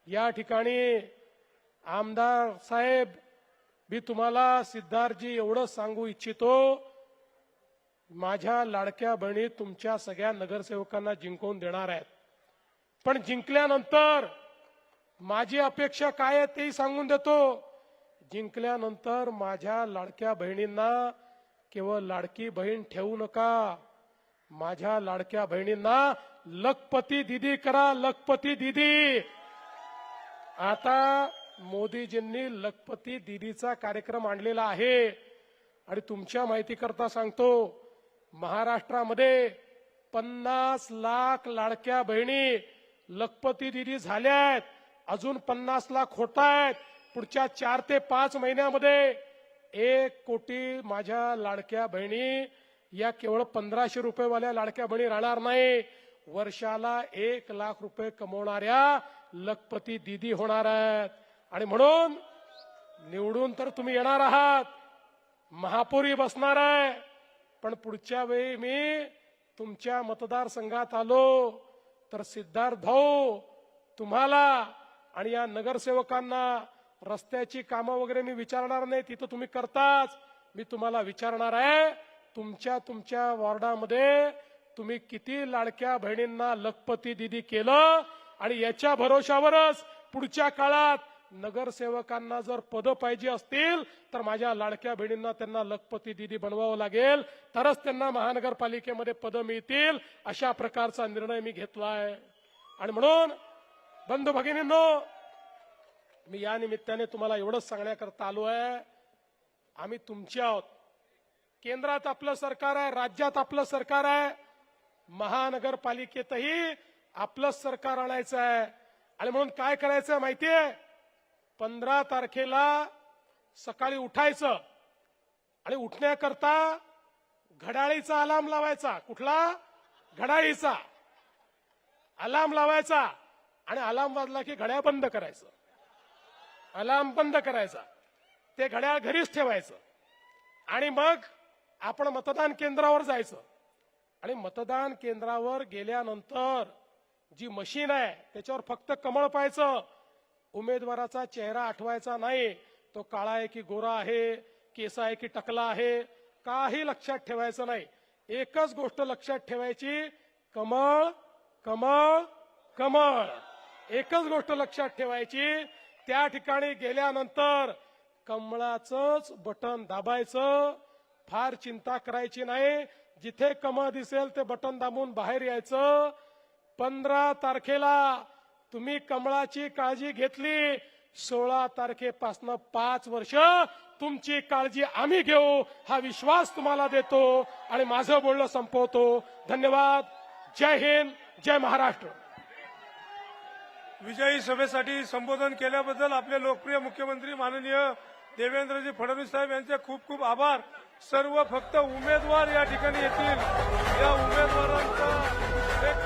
या ठिकाणी आमदार साहेब मी तुम्हाला सिद्धार्थजी एवढंच सांगू इच्छितो, माझ्या लाडक्या बहिणी तुमच्या सगळ्या नगरसेवकांना जिंकवून देणार आहेत, पण जिंकल्यानंतर माझी अपेक्षा काय आहे तेही सांगून देतो. जिंकल्यानंतर माझ्या लाडक्या बहिणींना केवळ लाडकी बहीण ठेवू नका, माझ्या लाडक्या बहिणींना लखपती दीदी करा, लखपती दीदी. आता मोदीजींनी लखपती दीदीचा कार्यक्रम आणलेला आहे आणि तुमच्या माहितीकरता सांगतो, महाराष्ट्रामध्ये 50 लाख लाडक्या बहिणी लखपती दीदी झाल्यात, अजून 50 लाख होत आहेत. पुढच्या 4 ते 5 महिन्यामध्ये 1 कोटी माझ्या लाडक्या बहिणी या केवळ 1500 रुपयेवाल्या लाडक्या बहिणी राहणार नाही, वर्षाला 1 लाख रुपये कमवणाऱ्या लखपती दीदी होणार आहेत. आणि म्हणून निवडून तर तुम्ही येणार आहात, महापौरी बसणार आहे, पण पुढच्या वेळी मी तुमच्या मतदारसंघात आलो तर सिद्धार्थ भाऊ तुम्हाला आणि या नगरसेवकांना रस्त्याची कामं वगैरे मी विचारणार नाही, तिथं तुम्ही करताच. मी तुम्हाला विचारणार आहे, तुमच्या वॉर्डामध्ये तुम्ही किती लाडक्या बहिणींना लखपती दीदी केलं, आणि याच्या भरोशावरच पुढच्या काळात नगरसेवकांना जर पद पाहिजे असतील तर माझ्या लाडक्या बहिणींना त्यांना लखपती दीदी बनवावं लागेल, तरच त्यांना महानगरपालिकेमध्ये पद मिळतील. अशा प्रकारचा निर्णय मी घेतलाय. आणि म्हणून बंधू भगिनींनो, मी या निमित्ताने तुम्हाला एवढंच सांगण्याकरता आलो आहे, आम्ही तुमचे आहोत. केंद्रात आपलं सरकार आहे, राज्यात आपलं सरकार आहे, महानगरपालिकेतही आपलं सरकार आणायचं आहे. आणि म्हणून काय करायचं माहितीये, 15 तारखेला सकाळी उठायचं आणि उठण्याकरता घड्याळीचा अलार्म लावायचा. कुठला? घड्याळीचा अलार्म लावायचा आणि अलार्म वाजला की घड्याळ बंद करायचं, अलार्म बंद करायचा, ते घड्याळ घरीच ठेवायचं आणि मग आपण मतदान केंद्रावर जायचं. आणि मतदान केंद्रावर गेल्यानंतर जी मशीन आहे त्याच्यावर फक्त कमळ पाहायचं, उमेदवाराचा चेहरा आठवायचा नाही, तो काळा आहे की गोरा आहे, केस आहे की टकला आहे, काही लक्षात ठेवायचं नाही. एकच गोष्ट लक्षात ठेवायची, कमळ कमळ कमळ, एकच गोष्ट लक्षात ठेवायची. त्या ठिकाणी गेल्यानंतर कमळाचंच बटन दाबायचं, फार चिंता करायची नाही, जिथे कमळ दिसेल ते बटन दाबून बाहेर यायचं. 15 तारखेला तुम्ही कमळाची काळजी घेतली, 16 तारखेपासून 5 वर्ष तुमची काळजी आम्ही घेऊ, हा विश्वास तुम्हाला देतो आणि माझं बोलणं संपवतो. धन्यवाद. जय हिंद, जय महाराष्ट्र. विजयी सभेसाठी संबोधन केल्याबद्दल आपले लोकप्रिय मुख्यमंत्री माननीय देवेंद्रजी फडणवीस साहेब यांचे खूप खूप आभार. सर्व फक्त उमेदवार या ठिकाणी येतील, या उमेदवारांचा